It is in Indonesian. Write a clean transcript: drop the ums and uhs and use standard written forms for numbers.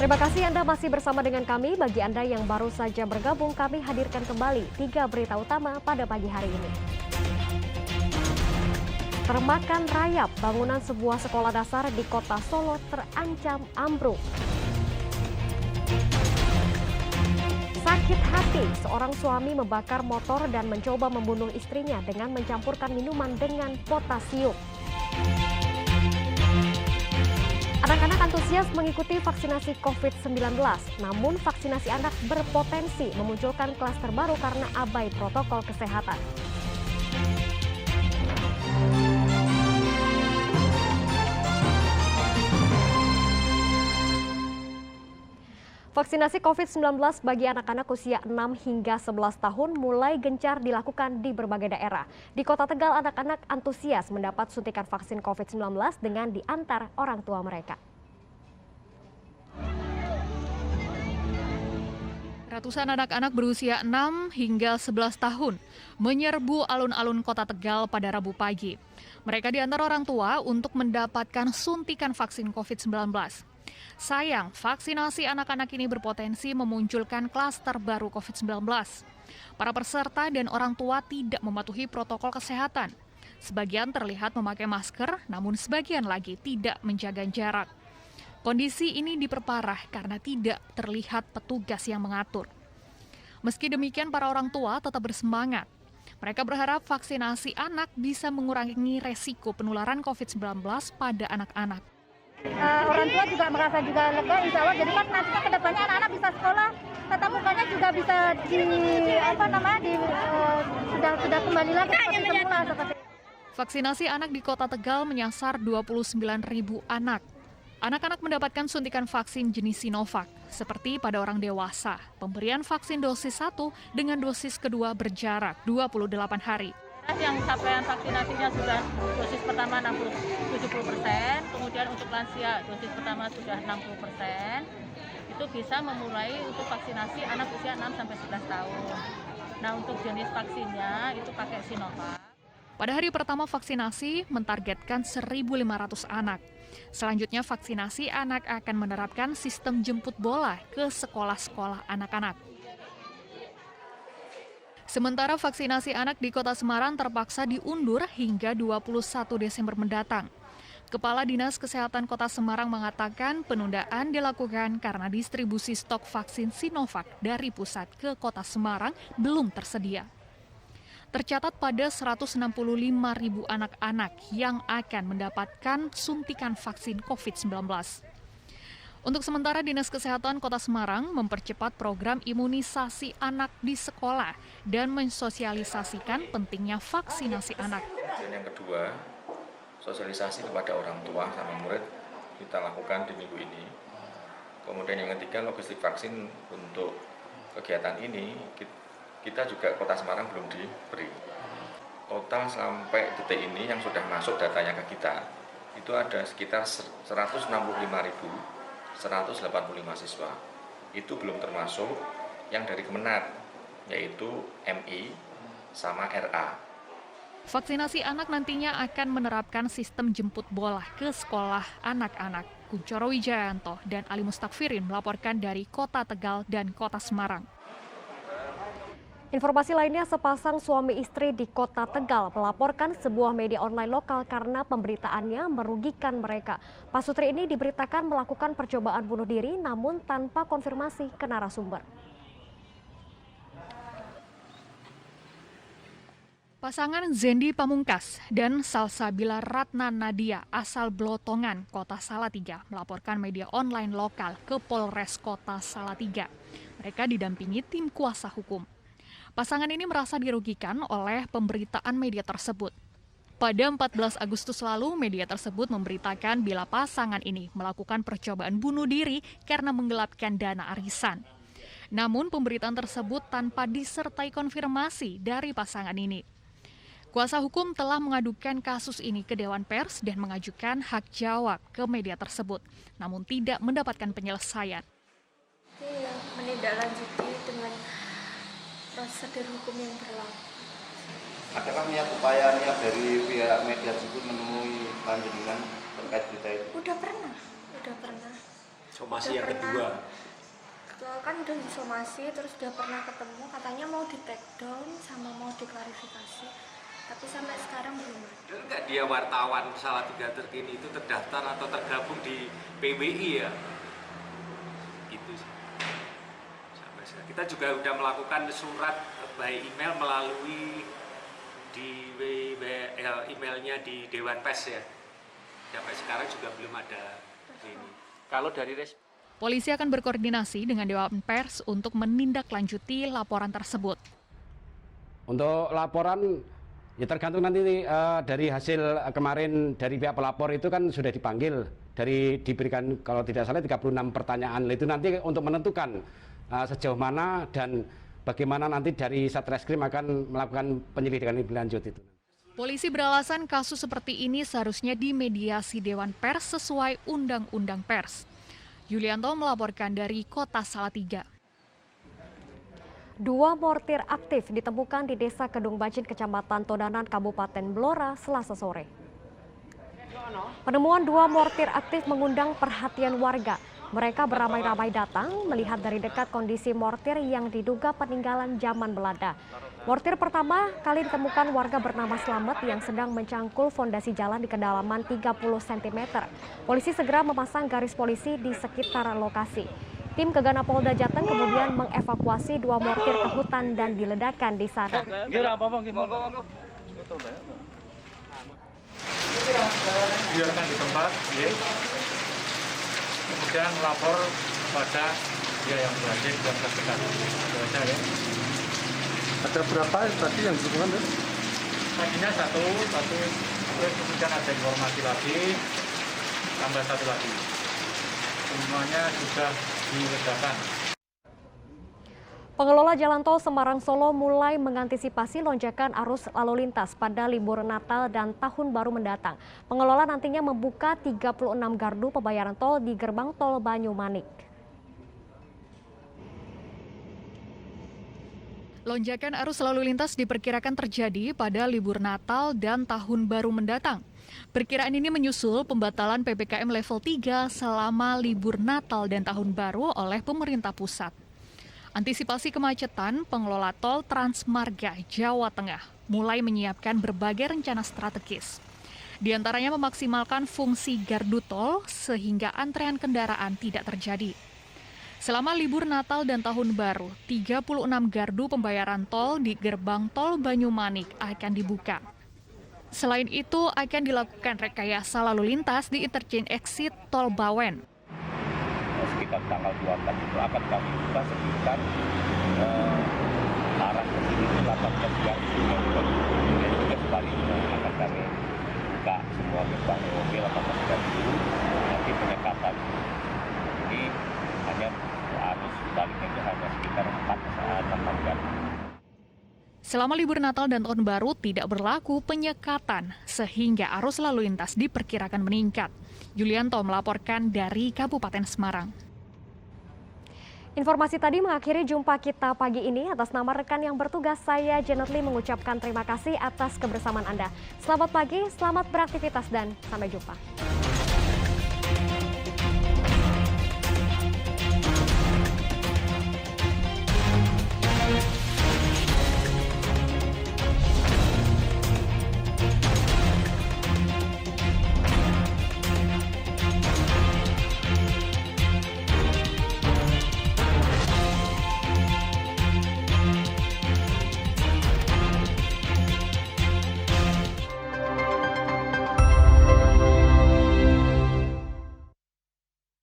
Terima kasih Anda masih bersama dengan kami. Bagi Anda yang baru saja bergabung, kami hadirkan kembali 3 berita utama pada pagi hari ini. Termakan rayap, bangunan sebuah sekolah dasar di kota Solo terancam ambruk. Sakit hati, seorang suami membakar motor dan mencoba membunuh istrinya dengan mencampurkan minuman dengan potasium. Anak-anak antusias mengikuti vaksinasi COVID-19, namun vaksinasi anak berpotensi memunculkan klaster baru karena abai protokol kesehatan. Vaksinasi COVID-19 bagi anak-anak usia 6 hingga 11 tahun mulai gencar dilakukan di berbagai daerah. Di Kota Tegal, anak-anak antusias mendapat suntikan vaksin COVID-19 dengan diantar orang tua mereka. Ratusan anak-anak berusia 6 hingga 11 tahun menyerbu alun-alun Kota Tegal pada Rabu pagi. Mereka diantar orang tua untuk mendapatkan suntikan vaksin COVID-19. Sayang, vaksinasi anak-anak ini berpotensi memunculkan klaster baru COVID-19. Para peserta dan orang tua tidak mematuhi protokol kesehatan. Sebagian terlihat memakai masker, namun sebagian lagi tidak menjaga jarak. Kondisi ini diperparah karena tidak terlihat petugas yang mengatur. Meski demikian, para orang tua tetap bersemangat. Mereka berharap vaksinasi anak bisa mengurangi resiko penularan COVID-19 pada anak-anak. Orang tua juga merasa juga lega, insya Allah. Jadi kan nanti ke depannya anak-anak bisa sekolah, tatap mukanya juga bisa sudah kembali lagi seperti semula. Vaksinasi anak di Kota Tegal menyasar 29.000 anak. Anak-anak mendapatkan suntikan vaksin jenis Sinovac, seperti pada orang dewasa. Pemberian vaksin dosis 1 dengan dosis kedua berjarak 28 hari. Yang capaian vaksinasinya sudah dosis pertama 70%, kemudian untuk lansia dosis pertama sudah 60%, itu bisa memulai untuk vaksinasi anak usia 6-11 tahun. Nah, untuk jenis vaksinnya itu pakai Sinovac. Pada hari pertama vaksinasi mentargetkan 1.500 anak. Selanjutnya vaksinasi anak akan menerapkan sistem jemput bola ke sekolah-sekolah anak-anak. Sementara vaksinasi anak di Kota Semarang terpaksa diundur hingga 21 Desember mendatang. Kepala Dinas Kesehatan Kota Semarang mengatakan penundaan dilakukan karena distribusi stok vaksin Sinovac dari pusat ke Kota Semarang belum tersedia. Tercatat pada 165.000 anak-anak yang akan mendapatkan suntikan vaksin COVID-19. Untuk sementara, Dinas Kesehatan Kota Semarang mempercepat program imunisasi anak di sekolah dan mensosialisasikan pentingnya vaksinasi anak. Dan yang kedua, sosialisasi kepada orang tua sama murid kita lakukan di minggu ini. Kemudian yang ketiga, logistik vaksin untuk kegiatan ini kita juga Kota Semarang belum diberi. Total sampai detik ini yang sudah masuk datanya ke kita, itu ada sekitar 165.185 siswa. Itu belum termasuk yang dari Kemenat, yaitu MI sama RA. Vaksinasi anak nantinya akan menerapkan sistem jemput bola ke sekolah anak-anak. Kuncoro Wijayanto dan Ali Mustakfirin melaporkan dari Kota Tegal dan Kota Semarang. Informasi lainnya, sepasang suami istri di Kota Tegal melaporkan sebuah media online lokal karena pemberitaannya merugikan mereka. Pasutri ini diberitakan melakukan percobaan bunuh diri namun tanpa konfirmasi ke narasumber. Pasangan Zendi Pamungkas dan Salsabila Ratna Nadia asal Blotongan, Kota Salatiga melaporkan media online lokal ke Polres Kota Salatiga. Mereka didampingi tim kuasa hukum. Pasangan ini merasa dirugikan oleh pemberitaan media tersebut. Pada 14 Agustus lalu, media tersebut memberitakan bila pasangan ini melakukan percobaan bunuh diri karena menggelapkan dana arisan. Namun pemberitaan tersebut tanpa disertai konfirmasi dari pasangan ini. Kuasa hukum telah mengadukan kasus ini ke Dewan Pers dan mengajukan hak jawab ke media tersebut, namun tidak mendapatkan penyelesaian. Menindaklanjuti dengan prosedur hukum yang berlaku. Adakah niat upaya dari pihak media tersebut menemui panjenengan terkait berita itu? Udah pernah. Somasi yang kedua. Kan udah disomasi, terus udah pernah ketemu, katanya mau di take down sama mau diklarifikasi, tapi sampai sekarang belum ada. Benar nggak dia wartawan Salatiga terkini itu terdaftar atau tergabung di PWI ya? Gitu sih. Sampai sekarang. Kita juga udah melakukan surat by email melalui di emailnya di Dewan Pers ya. Sampai sekarang juga belum ada ini. Kalau dari Polisi akan berkoordinasi dengan Dewan Pers untuk menindaklanjuti laporan tersebut. Untuk laporan, ya tergantung nanti dari hasil kemarin dari pihak pelapor itu kan sudah dipanggil, diberikan kalau tidak salah 36 pertanyaan. Itu nanti untuk menentukan sejauh mana dan bagaimana nanti dari Satreskrim akan melakukan penyelidikan lebih lanjut itu. Polisi beralasan kasus seperti ini seharusnya dimediasi Dewan Pers sesuai Undang-Undang Pers. Yulianto melaporkan dari Kota Salatiga. 2 mortir aktif ditemukan di Desa Kedung Bajin, Kecamatan Todanan, Kabupaten Blora, Selasa sore. Penemuan 2 mortir aktif mengundang perhatian warga. Mereka beramai-ramai datang melihat dari dekat kondisi mortir yang diduga peninggalan zaman Belanda. Mortir pertama kali ditemukan warga bernama Slamet yang sedang mencangkul fondasi jalan di kedalaman 30 cm. Polisi segera memasang garis polisi di sekitar lokasi. Tim Gegana Polda Jateng kemudian mengevakuasi 2 mortir ke hutan dan diledakkan di sana. Biarkan di tempat, ya. Kemudian lapor pada dia yang berwajib yang terdekat. Ya. Ada berapa tadi yang ditemukan? Tadinya satu, terus kemudian ada informasi lagi, tambah 1 lagi. Semuanya sudah diledakan. Pengelola Jalan Tol Semarang Solo mulai mengantisipasi lonjakan arus lalu lintas pada libur Natal dan Tahun Baru mendatang. Pengelola nantinya membuka 36 gardu pembayaran tol di gerbang tol Banyumanik. Lonjakan arus lalu lintas diperkirakan terjadi pada libur Natal dan Tahun Baru mendatang. Perkiraan ini menyusul pembatalan PPKM level 3 selama libur Natal dan Tahun Baru oleh pemerintah pusat. Antisipasi kemacetan, pengelola tol Transmarga Jawa Tengah mulai menyiapkan berbagai rencana strategis. Di antaranya memaksimalkan fungsi gardu tol sehingga antrean kendaraan tidak terjadi. Selama libur Natal dan Tahun Baru, 36 gardu pembayaran tol di gerbang tol Banyumanik akan dibuka. Selain itu, akan dilakukan rekayasa lalu lintas di interchange exit tol Bawen. Sekitar tanggal 24 itu akan kami buka sekitar arah ke sini 18 jam. Dan juga sebaliknya akan kami buka semua gerbang mobil 18 jam dulu, nanti penyekatan. Jadi hanya arus baliknya itu hanya sekitar 4 jam. Selama libur Natal dan Tahun Baru tidak berlaku penyekatan, sehingga arus lalu lintas diperkirakan meningkat. Yulianto melaporkan dari Kabupaten Semarang. Informasi tadi mengakhiri jumpa kita pagi ini. Atas nama rekan yang bertugas, saya Janet Lee mengucapkan terima kasih atas kebersamaan Anda. Selamat pagi, selamat beraktivitas, dan sampai jumpa.